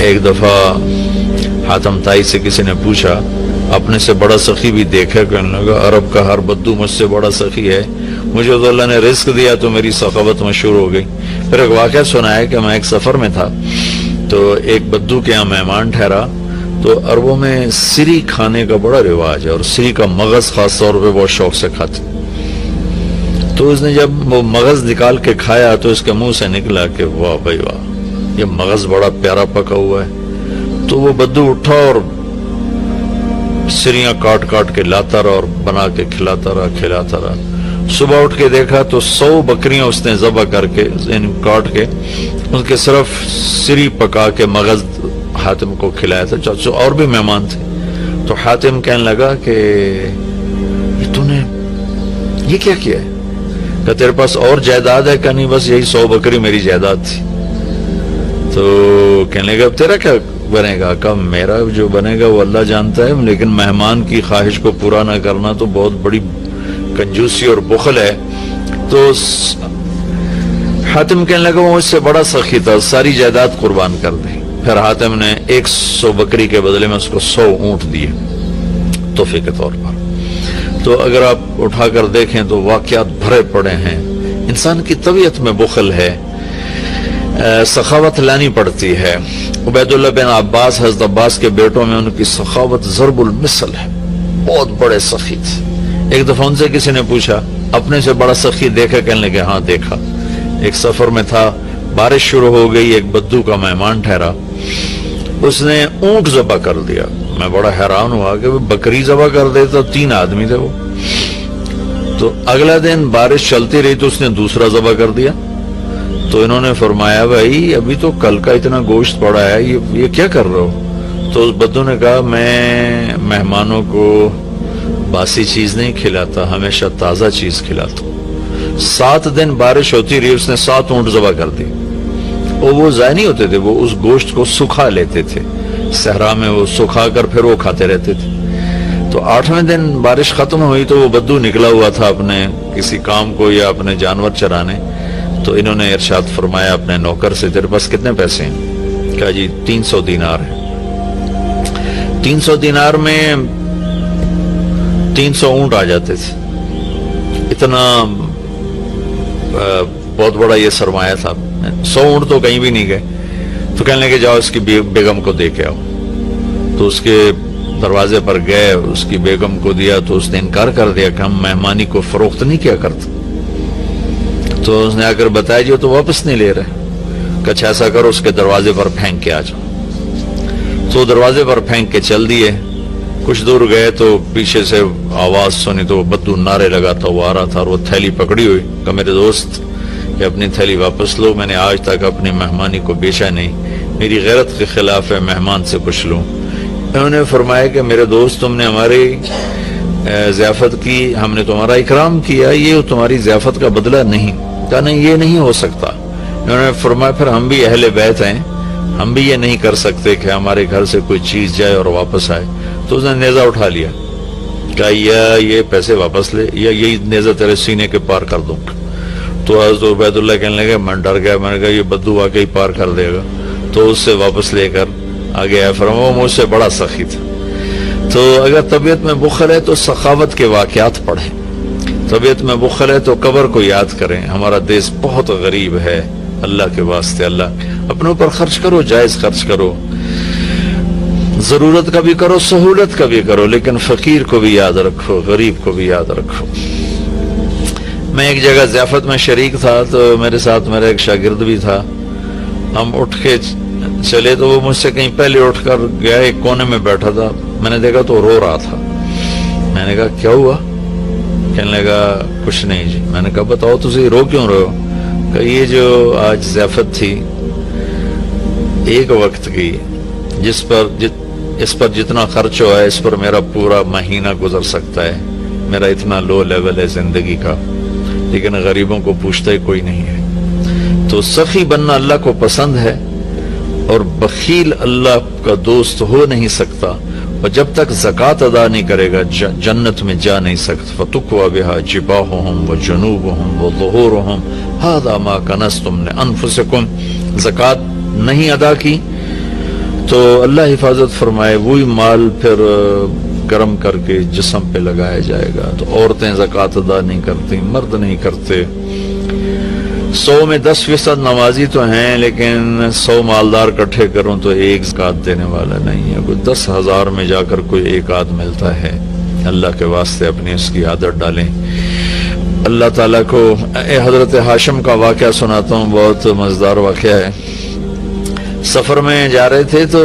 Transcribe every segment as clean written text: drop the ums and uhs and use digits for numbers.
ایک دفعہ حاتم طائی سے کسی نے پوچھا اپنے سے بڑا سخی بھی دیکھا؟ کہنے لگا عرب کا ہر بدو مجھ سے بڑا سخی ہے، مجھے تو اللہ نے رزق دیا تو میری سخاوت مشہور ہو گئی۔ پھر ایک واقعہ سنا ہے کہ میں ایک سفر میں تھا تو ایک بدو کے یہاں مہمان ٹھہرا، تو عربوں میں سری کھانے کا بڑا رواج ہے اور سری کا مغز خاص طور پہ بہت شوق سے کھاتے۔ تو اس نے جب وہ مغز نکال کے کھایا تو اس کے منہ سے نکلا کہ واہ بھائی واہ، یہ مغز بڑا پیارا پکا ہوا ہے۔ تو وہ بدو اٹھا اور سریاں کاٹ کاٹ کے لاتا رہا اور بنا کے کھلاتا رہا۔ صبح اٹھ کے دیکھا تو 100 بکریاں اس نے ذبح کر کے کاٹ کے ان کے صرف سری پکا کے مغز حاتم کو کھلایا تھا۔ اور بھی مہمان تھے تو حاتم کہنے لگا کہ تو نے یہ کیا کیا ہے؟ کہ تیرے پاس اور جائیداد ہے؟ کہ نہیں، بس یہی 100 بکری میری جائیداد تھی۔ تو کہنے لگا اب تیرا کیا بنے گا؟ کہ میرا جو بنے گا وہ اللہ جانتا ہے، لیکن مہمان کی خواہش کو پورا نہ کرنا تو بہت بڑی کنجوسی اور بخل ہے۔ تو حاتم کہنے لگا وہ مجھ سے بڑا سخی تھا، ساری جائیداد قربان کر دی۔ پھر حاتم نے 100 بکری کے بدلے میں اس کو 100 اونٹ دیے تحفے کے طور پر۔ تو اگر آپ اٹھا کر دیکھیں تو واقعات بھرے پڑے ہیں۔ انسان کی طبیعت میں بخل ہے، سخاوت لانی پڑتی ہے۔ عبید اللہ بن عباس، حضرت عباس کے بیٹوں میں ان کی سخاوت ضرب المثل ہے، بہت بڑے سخی تھے۔ ایک دفعہ ان سے کسی نے پوچھا اپنے سے بڑا سخی دیکھا؟ کہنے لگے ہاں دیکھا۔ ایک سفر میں تھا، بارش شروع ہو گئی، ایک بدو کا مہمان ٹھہرا، اس نے اونٹ ذبح کر دیا۔ میں بڑا حیران ہوا کہ وہ بکری ذبح کر دیتا، 3 آدمی تھے وہ۔ تو اگلا دن بارش چلتی رہی تو اس نے دوسرا ذبح کر دیا۔ تو انہوں نے فرمایا بھائی ابھی تو کل کا اتنا گوشت پڑا ہے، یہ کیا کر رہے ہو؟ تو اس بدو نے کہا میں مہمانوں کو باسی چیز نہیں کھلاتا، ہمیشہ تازہ چیز کھلاتا ہوں۔ 7 دن بارش ہوتی رہی، اس نے 7 اونٹ ذبح کر دی۔ اور وہ ضائع نہیں ہوتے تھے، وہ اس گوشت کو سکھا لیتے تھے، صحرا میں وہ سکھا کر پھر وہ کھاتے رہتے تھے۔ تو 8ویں دن بارش ختم ہوئی تو وہ بدو نکلا ہوا تھا اپنے کسی کام کو یا اپنے جانور چرانے۔ تو انہوں نے ارشاد فرمایا اپنے نوکر سے تیرے پاس کتنے پیسے ہیں؟ کہا جی 300 دینار ہے۔ 300 دینار میں 300 اونٹ آ جاتے تھے، اتنا بہت بڑا یہ سرمایہ تھا۔ 100 اونٹ تو کہیں بھی نہیں گئے۔ تو کہنے لگے جاؤ اس کی بیگم کو دے کے آؤ۔ تو اس کے دروازے پر گئے، اس کی بیگم کو دیا تو اس نے انکار کر دیا کہ ہم مہمانی کو فروخت نہیں کیا کرتے۔ تو اس نے آ کر بتایا جی وہ تو واپس نہیں لے رہے۔ کہ اچھا ایسا کرو اس کے دروازے پر پھینک کے آ جاؤ۔ تو دروازے پر پھینک کے چل دیے۔ کچھ دور گئے تو پیچھے سے آواز سنی تو وہ بدو نعرے لگاتا ہوا آ رہا تھا اور وہ تھیلی پکڑی ہوئی۔ کہ میرے دوست کہ اپنی تھیلی واپس لو، میں نے آج تک اپنی مہمانی کو بیچا نہیں، میری غیرت کے خلاف ہے مہمان سے کچھ لوں۔ انہوں نے فرمایا کہ میرے دوست تم نے ہماری ضیافت کی، ہم نے تمہارا اکرام کیا، یہ تمہاری ضیافت کا بدلہ نہیں۔ کہا نہیں یہ نہیں ہو سکتا۔ انہوں نے فرمایا پھر ہم بھی اہل بیت ہیں، ہم بھی یہ نہیں کر سکتے کہ ہمارے گھر سے کوئی چیز جائے اور واپس آئے۔ تو اس نے نیزہ اٹھا لیا، کہا یا یہ پیسے واپس لے یا یہی نیزہ تیرے سینے کے پار کر دوں۔ تو حضرت عبید اللہ کہنے لگے میں ڈر گیا، میں نے کہا یہ بدو واقعی پار کر دے گا۔ تو اس سے واپس لے کر آگے آیا، فرمایا مجھ سے بڑا سخی تھا۔ تو اگر طبیعت میں بخل ہے تو سخاوت کے واقعات پڑھیں، طبیعت میں بخل ہے تو قبر کو یاد کریں۔ ہمارا دیش بہت غریب ہے، اللہ کے واسطے اللہ اپنے اوپر خرچ کرو، جائز خرچ کرو، ضرورت کا بھی کرو، سہولت کا بھی کرو، لیکن فقیر کو بھی یاد رکھو، غریب کو بھی یاد رکھو۔ میں ایک جگہ ضیافت میں شریک تھا تو میرے ساتھ میرا ایک شاگرد بھی تھا۔ ہم اٹھ کے چلے تو وہ مجھ سے کہیں پہلے اٹھ کر گیا، ایک کونے میں بیٹھا تھا۔ میں نے دیکھا تو رو رہا تھا۔ میں نے کہا کیا ہوا؟ کہنے لگا کچھ نہیں جی۔ میں نے کہا بتاؤ تجھے رو کیوں رہے ہو؟ کہ یہ جو آج ضیافت تھی ایک وقت کی، اس پر جتنا خرچ ہوا ہے اس پر میرا پورا مہینہ گزر سکتا ہے، میرا اتنا لو لیول ہے زندگی کا، لیکن غریبوں کو پوچھتا ہی کوئی نہیں ہے۔ تو سخی بننا اللہ کو پسند ہے اور بخیل اللہ کا دوست ہو نہیں سکتا، اور جب تک زکوٰۃ ادا نہیں کرے گا جنت میں جا نہیں سکتا۔ فَتُقْوَى بِهَا جِبَاهُهُمْ وَجُنُوبُهُمْ وَظُهُورُهُمْ هَذَا مَا كَنَزْتُمْ لِأَنفُسِكُمْ۔ زکوٰۃ نہیں ادا کی تو اللہ حفاظت فرمائے وہی مال پھر گرم کر کے جسم پہ لگایا جائے گا. تو عورتیں زکوٰۃ ادا نہیں کرتی، مرد نہیں کرتے. 100 میں 10% نمازی تو ہیں، لیکن 100 مالدار اکٹھے کروں تو ایک زکوٰۃ دینے والا نہیں ہے. کوئی 10,000 میں جا کر کوئی ایک آدھ ملتا ہے. اللہ کے واسطے اپنی اس کی عادت ڈالیں. اللہ تعالیٰ کو حضرت ہاشم کا واقعہ سناتا ہوں، بہت مزیدار واقعہ ہے. سفر میں جا رہے تھے تو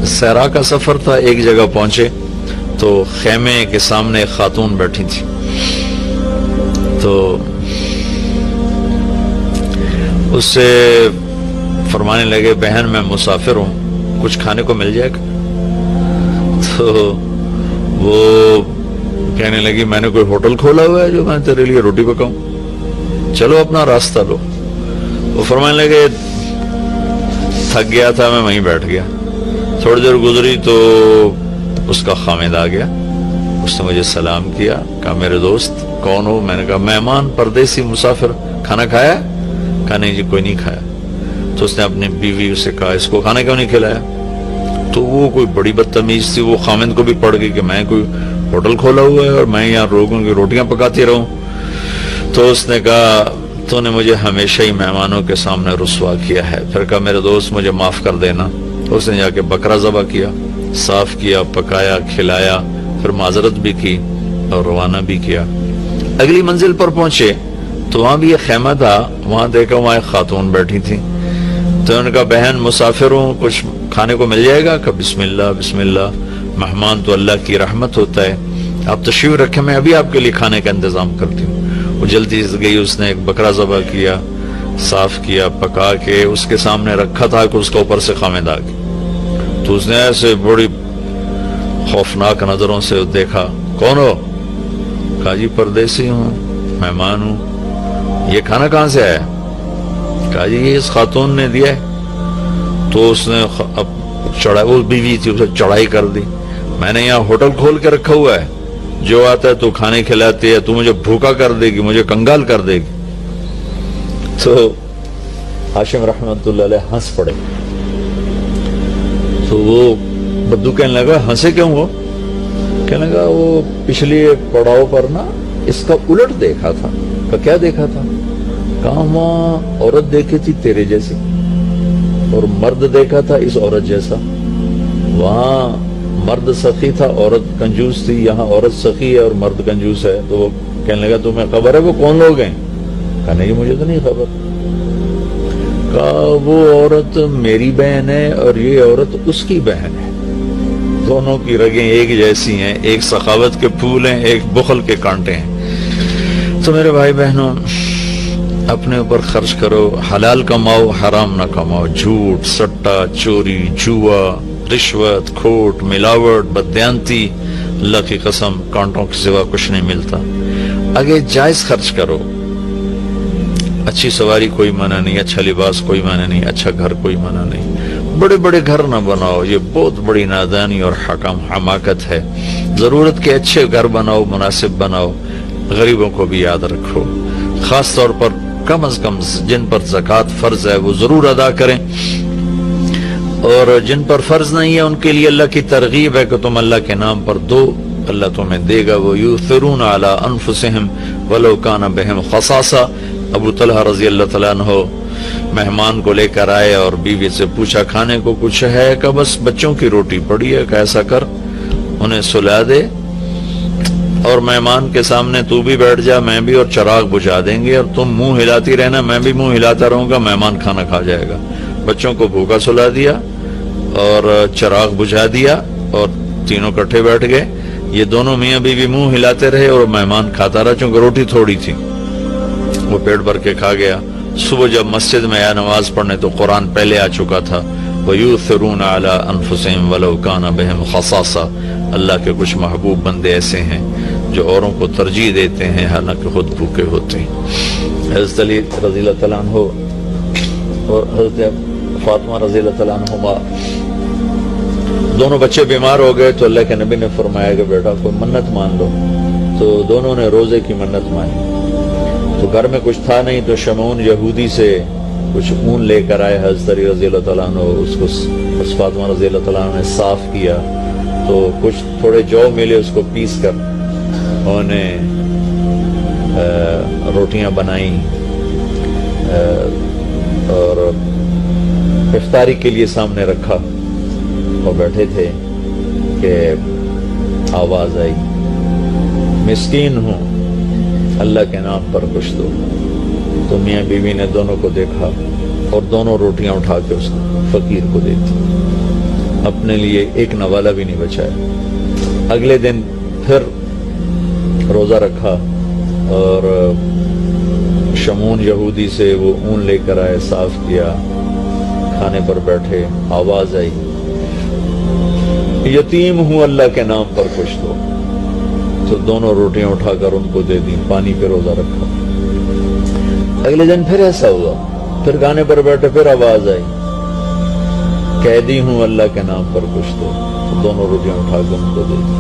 صحرا کا سفر تھا. ایک جگہ پہنچے تو خیمے کے سامنے ایک خاتون بیٹھی تھی. تو اس سے فرمانے لگے بہن میں مسافر ہوں، کچھ کھانے کو مل جائے گا؟ تو وہ کہنے لگی میں نے کوئی ہوٹل کھولا ہوا ہے جو میں تیرے لیے روٹی پکاؤں، چلو اپنا راستہ لو. وہ فرمانے لگے تھک گیا تھا میں وہیں بیٹھ گیا. تھوڑی دیر گزری تو اس کا خامد آ گیا. اس نے مجھے سلام کیا، کہا میرے دوست کون ہو؟ میں نے کہا مہمان، پردیسی، مسافر. کھانا کھایا؟ کہا نہیں جی کوئی نہیں کھایا. تو اس نے اپنی بیوی سے کہا اس کو کھانا کیوں نہیں کھلایا؟ تو وہ کوئی بڑی بدتمیز تھی. وہ خامد کو بھی پڑ گئی کہ میں کوئی ہوٹل کھولا ہوا ہے اور میں یہاں لوگوں کی روٹیاں پکاتی رہوں. تو اس نے کہا تو نے مجھے ہمیشہ ہی مہمانوں کے سامنے رسوا کیا ہے. پھر کہا میرے دوست مجھے معاف کر دینا. اس نے جا کے بکرا ذبح کیا، صاف کیا، پکایا، کھلایا، پھر معذرت بھی کی اور روانہ بھی کیا. اگلی منزل پر پہنچے تو وہاں بھی ایک خیمہ تھا. وہاں دیکھا وہاں ایک خاتون بیٹھی تھی. تو ان کا بہن مسافر ہوں، کچھ کھانے کو مل جائے گا؟ کہ بسم اللہ بسم اللہ، مہمان تو اللہ کی رحمت ہوتا ہے، آپ تشریف رکھیں، میں ابھی آپ کے لیے کھانے کا انتظام کرتی ہوں. وہ جلدی سے گئی، اس نے ایک بکرا ذبح کیا، صاف کیا، پکا کے اس کے سامنے رکھا تھا کہ اس کے اوپر سے خامد آ گئی. تو اس نے ایسے بڑی خوفناک نظروں سے دیکھا. کون ہو؟ کہا جی پردیسی ہوں، مہمان ہوں. یہ کھانا کہاں سے آیا؟ کہا جی یہ اس خاتون نے دیا ہے. تو اس نے وہ بیوی تھی، اسے چڑھائی کر دی. میں نے یہاں ہوٹل کھول کے رکھا ہوا ہے، جو آتا ہے تو کھانے کھلاتی ہے، تو مجھے بھوکا کر دے گی، مجھے کنگال کر دے گی. تو ہاشم رحمت اللہ علیہ ہنس پڑے. تو وہ بدو کہنے لگا ہنسے کیوں ہو؟ کہنے لگا وہ پچھلی پڑاؤ پر نا اس کا الٹ دیکھا تھا. کیا دیکھا تھا؟ کہاں وہاں عورت دیکھی تھی تیرے جیسی اور مرد دیکھا تھا اس عورت جیسا. وہاں مرد سخی تھا، عورت کنجوس تھی. یہاں عورت سخی ہے اور مرد کنجوس ہے. تو وہ کہنے لگا تمہیں خبر ہے وہ کون لوگ ہیں؟ کہا نہیں مجھے تو نہیں خبر. کہا وہ عورت میری بہن ہے اور یہ عورت اس کی بہن ہے. دونوں کی رگیں ایک جیسی ہیں، ایک سخاوت کے پھول ہیں، ایک بخل کے کانٹے ہیں. تو میرے بھائی بہنوں اپنے اوپر خرچ کرو، حلال کماؤ، حرام نہ کماؤ. جھوٹ، سٹا، چوری، جوا، رشوت، کھوٹ، ملاوٹ، بددیانتی، اللہ کی قسم کانٹوں کے سوا کچھ نہیں ملتا. آگے جائز خرچ کرو. اچھی سواری کوئی منع نہیں، اچھا لباس کوئی منع نہیں، اچھا گھر کوئی منع نہیں. بڑے بڑے گھر نہ بناؤ، یہ بہت بڑی نادانی اور حماقت ہے. ضرورت کے اچھے گھر بناؤ، مناسب بناؤ. غریبوں کو بھی یاد رکھو. خاص طور پر کم از کم جن پر زکوٰۃ فرض ہے وہ ضرور ادا کریں، اور جن پر فرض نہیں ہے ان کے لیے اللہ کی ترغیب ہے کہ تم اللہ کے نام پر دو، اللہ تمہیں دے گا. وَيُؤْثِرُونَ عَلَىٰ أَنفُسِهِمْ وَلَوْ كَانَ بِهِمْ خَصَاصَةٌ. ابو طلحہ رضی اللہ تعالیٰ عنہ مہمان کو لے کر آئے اور بیوی سے پوچھا کھانے کو کچھ ہے؟ کہ بس بچوں کی روٹی پڑی ہے. کہ ایسا کر انہیں سلا دے اور مہمان کے سامنے تو بھی بیٹھ جا، میں بھی، اور چراغ بجھا دیں گے اور تم منہ ہلاتی رہنا، میں بھی منہ ہلاتا رہوں گا، مہمان کھانا کھا جائے گا. بچوں کو بھوکا سلا دیا اور چراغ بجھا دیا اور تینوں کٹھے بیٹھ گئے. یہ دونوں میاں بیوی منہ ہلاتے رہے اور مہمان کھاتا رہا، چونکہ روٹی تھوڑی تھی. وہ پیٹ بھر کے کھا گیا. صبح جب مسجد میں آیا نماز پڑھنے تو قرآن پہلے آ چکا تھا. وَيُؤْثِرُونَ عَلَىٰ أَنفُسِهِمْ وَلَوْ كَانَ بِهِمْ خَصَاصَةٌ. اللہ کے کچھ محبوب بندے ایسے ہیں جو اوروں کو ترجیح دیتے ہیں حالانکہ خود بھوکے ہوتے ہیں. حضرت علی رضی اللہ تعالیٰ عنہ اور حضرت فاطمہ رضی اللہ تعالیٰ عنہما دونوں بچے بیمار ہو گئے تو اللہ کے نبی نے فرمایا کہ بیٹا کوئی منت مان لو. تو دونوں نے روزے کی منت مانی. تو گھر میں کچھ تھا نہیں تو شمعون یہودی سے کچھ اون لے کر آئے حضرت علی رضی اللہ تعالیٰ عنہ، اس کو حضرت فاطمہ رضی اللہ تعالیٰ عنہ نے صاف کیا، تو کچھ تھوڑے جو ملے اس کو پیس کر انہوں نے روٹیاں بنائیں اور افطاری کے لیے سامنے رکھا اور بیٹھے تھے کہ آواز آئی، مسکین ہوں اللہ کے نام پر کچھ دو۔ تو میاں بیوی نے دونوں کو دیکھا اور دونوں روٹیاں اٹھا کے اس فقیر کو دی تھی، اپنے لیے ایک نوالہ بھی نہیں بچایا۔ اگلے دن پھر روزہ رکھا اور شمون یہودی سے وہ اون لے کر آئے، صاف کیا، کھانے پر بیٹھے، آواز آئی، یتیم ہوں اللہ کے نام پر کچھ دو۔ تو دونوں روٹیاں اٹھا کر ان کو دے دی، پانی پہ روزہ رکھا۔ اگلے دن پھر ایسا ہوا، پھر کھانے پر بیٹھے، پھر آواز آئی، قیدی ہوں اللہ کے نام پر کچھ دو۔ تو دونوں روٹیاں اٹھا کر ان کو دے دی۔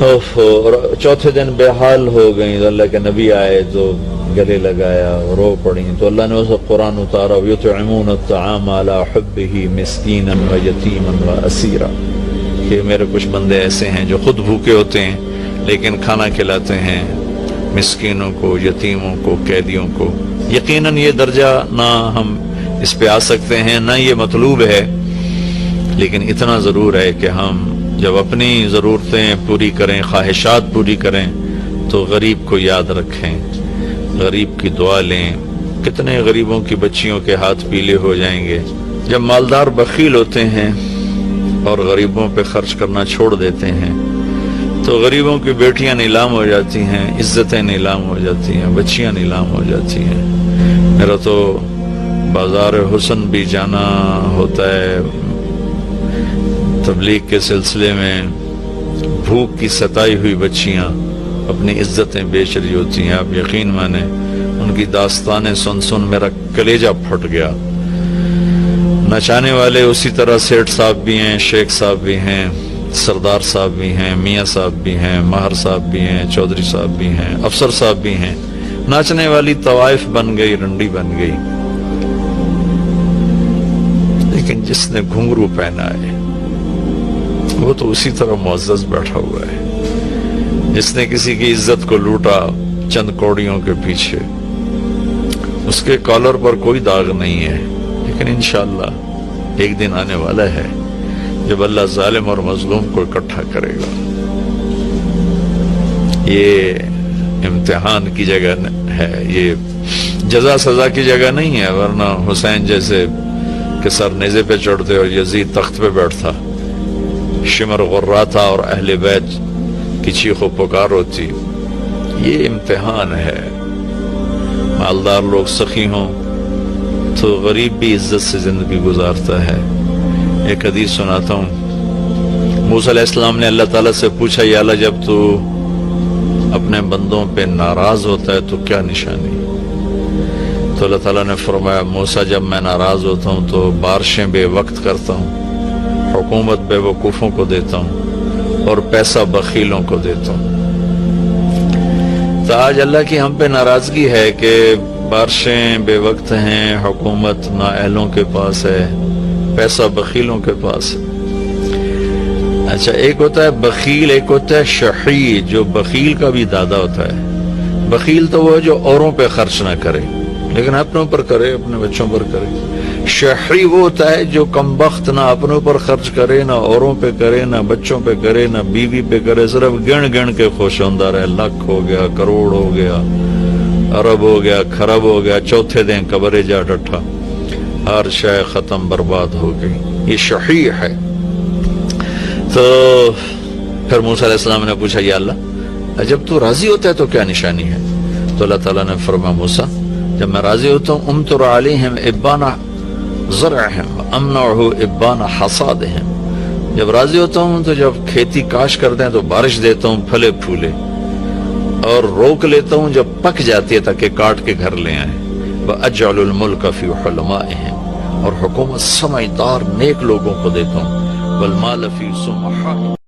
اور چوتھے دن بے حال ہو گئی، تو اللہ کے نبی آئے تو گلے لگایا، رو پڑی، تو اللہ نے اسے قرآن اتارا، یطعمون الطعام علی حبہ مسکینا ویتیما واسیرا، کہ میرے کچھ بندے ایسے ہیں جو خود بھوکے ہوتے ہیں لیکن کھانا کھلاتے ہیں مسکینوں کو، یتیموں کو، قیدیوں کو۔ یقیناً یہ درجہ نہ ہم اس پہ آ سکتے ہیں، نہ یہ مطلوب ہے، لیکن اتنا ضرور ہے کہ ہم جب اپنی ضرورتیں پوری کریں، خواہشات پوری کریں، تو غریب کو یاد رکھیں، غریب کی دعا لیں۔ کتنے غریبوں کی بچیوں کے ہاتھ پیلے ہو جائیں گے جب مالدار بخیل ہوتے ہیں اور غریبوں پہ خرچ کرنا چھوڑ دیتے ہیں، تو غریبوں کی بیٹیاں نیلام ہو جاتی ہیں، عزتیں نیلام ہو جاتی ہیں، بچیاں نیلام ہو جاتی ہیں۔ میرا تو بازار حسن بھی جانا ہوتا ہے تبلیغ کے سلسلے میں، بھوک کی ستائی ہوئی بچیاں اپنی عزتیں بیچ رہی ہوتی ہیں۔ آپ یقین مانیں ان کی داستانیں سن سن میرا کلیجہ پھٹ گیا۔ نچانے والے اسی طرح سیٹھ صاحب بھی ہیں، شیخ صاحب بھی ہیں، سردار صاحب بھی ہیں، میاں صاحب بھی ہیں، ماہر صاحب بھی ہیں، چودھری صاحب بھی ہیں، افسر صاحب بھی ہیں۔ ناچنے والی طوائف بن گئی، رنڈی بن گئی، لیکن جس نے گھنگرو پہنا ہے وہ تو اسی طرح معزز بیٹھا ہوا ہے۔ جس نے کسی کی عزت کو لوٹا چند کوڑیوں کے پیچھے، اس کے کالر پر کوئی داغ نہیں ہے، لیکن انشاءاللہ ایک دن آنے والا ہے جب اللہ ظالم اور مظلوم کو اکٹھا کرے گا۔ یہ امتحان کی جگہ ہے، یہ جزا سزا کی جگہ نہیں ہے، ورنہ حسین جیسے کہ سر نیزے پہ چڑھتے اور یزید تخت پہ بیٹھتا، شمر غراتا اور اہل بیت کی چیخ و پکار ہوتی۔ یہ امتحان ہے، مالدار لوگ سخی ہوں تو غریب بھی عزت سے زندگی گزارتا ہے۔ ایک حدیث سناتا ہوں، موسیٰ علیہ السلام نے اللہ تعالیٰ سے پوچھا، یا اللہ جب تو اپنے بندوں پہ ناراض ہوتا ہے تو کیا نشانی؟ تو اللہ تعالیٰ نے فرمایا، موسیٰ جب میں ناراض ہوتا ہوں تو بارشیں بے وقت کرتا ہوں، حکومت بے وقوفوں کو دیتا ہوں اور پیسہ بخیلوں کو دیتا ہوں۔ تو آج اللہ کی ہم پہ ناراضگی ہے کہ بارشیں بے وقت ہیں، حکومت نااہلوں کے پاس ہے، پیسہ بخیلوں کے پاس ہے۔ اچھا، ایک ہوتا ہے بخیل، ایک ہوتا ہے شحیح، جو بخیل کا بھی دادا ہوتا ہے۔ بخیل تو وہ جو اوروں پہ خرچ نہ کرے لیکن اپنوں پر کرے، اپنے بچوں پر کرے۔ شحیح وہ ہوتا ہے جو کم بخت، نہ اپنوں پر خرچ کرے، نہ اوروں پہ کرے، نہ بچوں پہ کرے، نہ بیوی پہ کرے، صرف گن گن کے خوش ہوندہ رہے، لاکھ ہو گیا، کروڑ ہو گیا، ارب ہو گیا، خرب ہو گیا، چوتھے دن قبرے جا ڈٹھا، ہر شے ختم برباد ہو گئی۔ یہ شحیح ہے۔ تو پھر موسیٰ علیہ السلام نے پوچھا، یا اللہ جب تو راضی ہوتا ہے تو کیا نشانی ہے؟ تو اللہ تعالیٰ نے فرمایا، موسیٰ جب میں راضی ہوتا ہوں، امطر علیہم ابان زرعہم امنعہ ابان حصادہم، جب راضی ہوتا ہوں تو جب کھیتی کاش کرتے ہیں تو بارش دیتا ہوں پھلے پھولے، اور روک لیتا ہوں جب پک جاتی ہے تاکہ کاٹ کے گھر لے آئیں۔ وَأَجْعَلُ الْمُلْكَ فِي حُلَمَائِهِمْ، اور حکومت سمجھدار نیک لوگوں کو دیتا ہوں، وَالْمَالَ فِي سُمَحَائِهِمْ۔